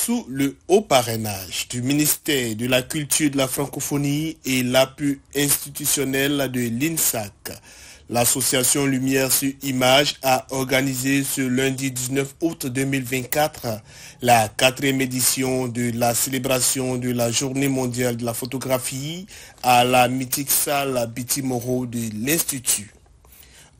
Sous le haut parrainage du ministère de la Culture de la Francophonie et l'appui institutionnel de l'INSAC, l'association Lumière sur Image a organisé ce lundi 19 août 2024 la 4e édition de la célébration de la Journée mondiale de la photographie à la mythique salle Biti Moreau de l'Institut.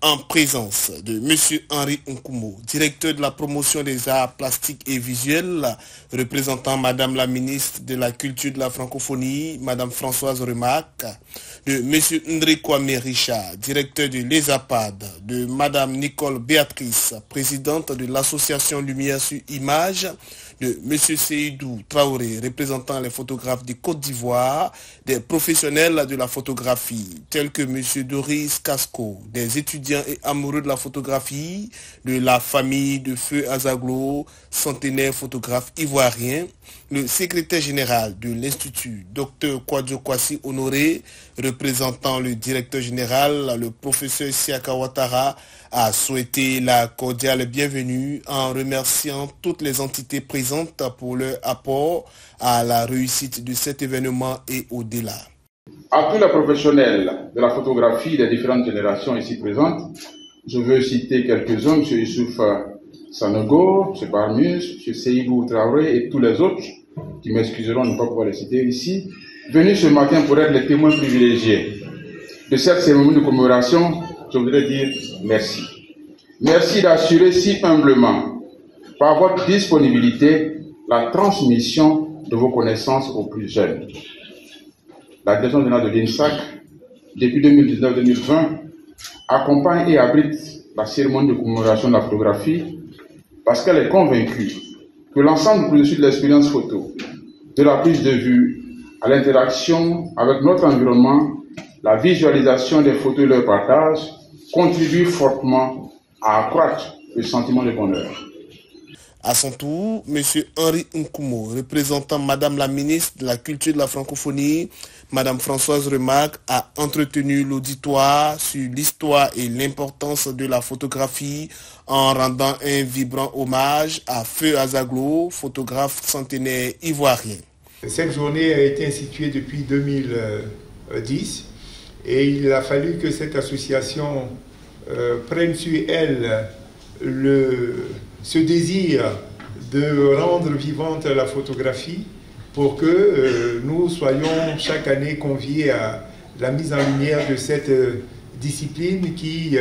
En présence de M. Henri Nkumo, directeur de la promotion des arts plastiques et visuels, représentant Madame la ministre de la Culture de la Francophonie, Madame Françoise Remac, de M. Ndri Kwame Richard, directeur de l'ESAPAD, de Madame Nicole Béatrice, présidente de l'association Lumière sur Image, de M. Seydou Traoré, représentant les photographes de Côte d'Ivoire, des professionnels de la photographie, tels que M. Doris Casco, des étudiants et amoureux de la photographie, de la famille de Feu Azaglo, centenaire photographe ivoirien, le secrétaire général de l'Institut, Dr Kwadjo Kwasi Honoré, représentant le directeur général, le professeur Siaka Ouattara, a souhaité la cordiale bienvenue en remerciant toutes les entités présentes pour leur apport à la réussite de cet événement et au-delà. À tous les professionnels de la photographie des différentes générations ici présentes, je veux citer quelques-uns, M. Youssouf Sanogo, M. Barmus, M. Seydou Traoré et tous les autres, qui m'excuseront de ne pas pouvoir les citer ici, venus ce matin pour être les témoins privilégiés de cette cérémonie de commémoration. Je voudrais dire merci. Merci d'assurer si humblement, par votre disponibilité, la transmission de vos connaissances aux plus jeunes. La direction générale de l'INSAC, depuis 2019-2020, accompagne et abrite la cérémonie de commémoration de la photographie parce qu'elle est convaincue que l'ensemble du processus de l'expérience photo, de la prise de vue à l'interaction avec notre environnement, la visualisation des photos et leur partage, contribue fortement à accroître le sentiment de bonheur. À son tour, M. Henri Nkumo, représentant Madame la ministre de la Culture de la Francophonie, Madame Françoise Remac, a entretenu l'auditoire sur l'histoire et l'importance de la photographie en rendant un vibrant hommage à Feu Azaglo, photographe centenaire ivoirien. Cette journée a été instituée depuis 2010 et il a fallu que cette association prenne sur elle ce désir de rendre vivante la photographie pour que nous soyons chaque année conviés à la mise en lumière de cette discipline qui,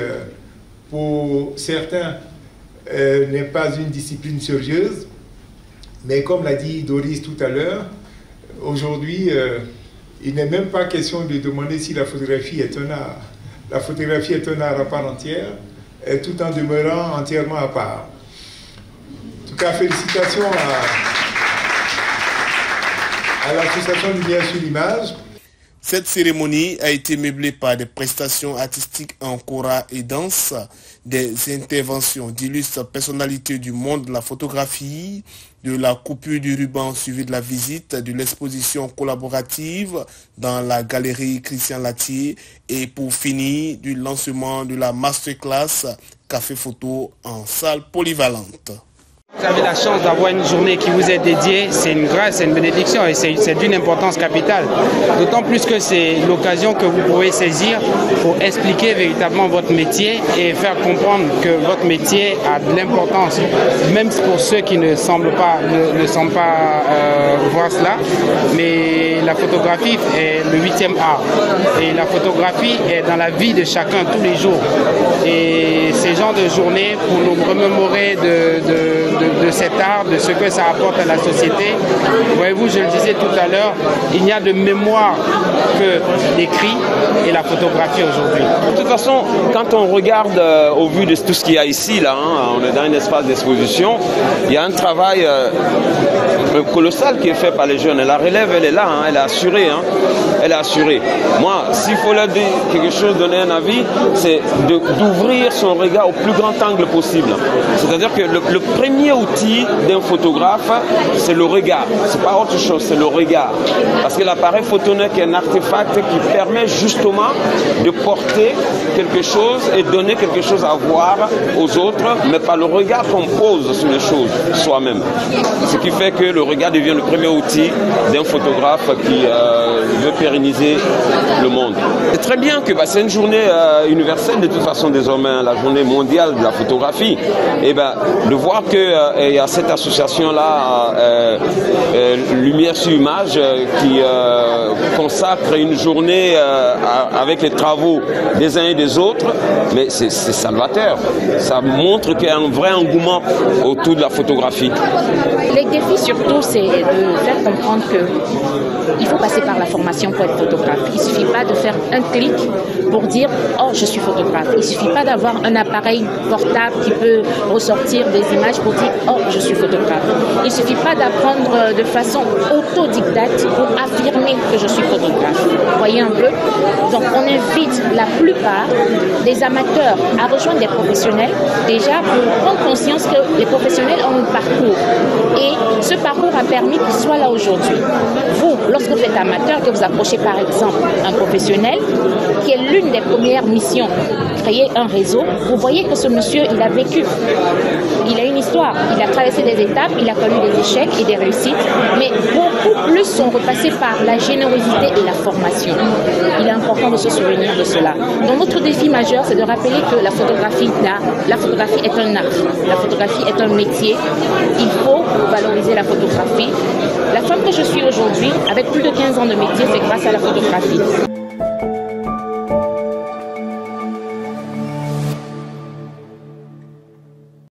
pour certains, n'est pas une discipline sérieuse, mais comme l'a dit Doris tout à l'heure, aujourd'hui, il n'est même pas question de demander si la photographie est un art. La photographie est un art à part entière, tout en demeurant entièrement à part. En tout cas, félicitations à l'association Lumière sur l'Image. Cette cérémonie a été meublée par des prestations artistiques en kora et danse, des interventions d'illustres personnalités du monde de la photographie, de la coupure du ruban suivie de la visite de l'exposition collaborative dans la galerie Christian Latier et pour finir du lancement de la masterclass Café Photo en salle polyvalente. Vous avez la chance d'avoir une journée qui vous est dédiée, c'est une grâce, c'est une bénédiction et c'est d'une importance capitale. D'autant plus que c'est l'occasion que vous pouvez saisir pour expliquer véritablement votre métier et faire comprendre que votre métier a de l'importance, même pour ceux qui ne semblent pas voir cela. Mais la photographie est le 8e art et la photographie est dans la vie de chacun tous les jours. Et ces genres de journées pour nous remémorer de cet art, de ce que ça apporte à la société. Voyez-vous, je le disais tout à l'heure, il n'y a de mémoire que l'écrit et la photographie aujourd'hui. De toute façon, quand on regarde au vu de tout ce qu'il y a ici, là, on est dans un espace d'exposition, il y a un travail colossal qui est fait par les jeunes. Et la relève, elle est là, elle est assurée. Elle est assurée. Moi, s'il faut leur dire quelque chose, donner un avis, c'est d'ouvrir son regard au plus grand angle possible. C'est-à-dire que le premier premier outil d'un photographe, c'est le regard. C'est pas autre chose, c'est le regard. Parce que l'appareil photo n'est qu'un artefact qui permet justement de porter quelque chose et donner quelque chose à voir aux autres, mais par le regard qu'on pose sur les choses soi-même. Ce qui fait que le regard devient le premier outil d'un photographe qui veut pérenniser le monde. C'est très bien que c'est une journée universelle de toute façon désormais, la journée mondiale de la photographie. Et de voir qu'il y a cette association-là, Lumière sur Image, qui consacre une journée avec les travaux des uns et des autres, mais c'est salvateur. Ça montre qu'il y a un vrai engouement autour de la photographie. Les défis surtout, c'est de faire comprendre qu'il faut passer par la formation pour être photographe. Il ne suffit pas de faire un clic pour dire « Oh, je suis photographe ». Il ne suffit pas d'avoir un appareil portable qui peut ressortir des images pour dire « Oh, je suis photographe ». Il ne suffit pas d'apprendre de façon autodidacte pour affirmer que je suis photographe. Vous voyez un peu? Donc on invite la plupart des amateurs à rejoindre des professionnels, déjà pour prendre conscience que les professionnels ont un parcours. Et ce parcours a permis qu'ils soient là aujourd'hui. Vous, lorsque vous êtes amateur, que vous approchez par exemple un professionnel, qui est l'une des premières missions, créer un réseau, vous voyez que ce monsieur, il a vécu. Il a une histoire, il a traversé des étapes, il a connu des échecs et des réussites, mais beaucoup plus sont repassés par la générosité et la formation. Il est important de se souvenir de cela. Donc notre défi majeur, c'est de rappeler que la photographie est un art, la photographie est un métier. Il faut valoriser la photographie. La femme que je suis aujourd'hui, avec plus de 15 ans de métier, c'est grâce à la photographie.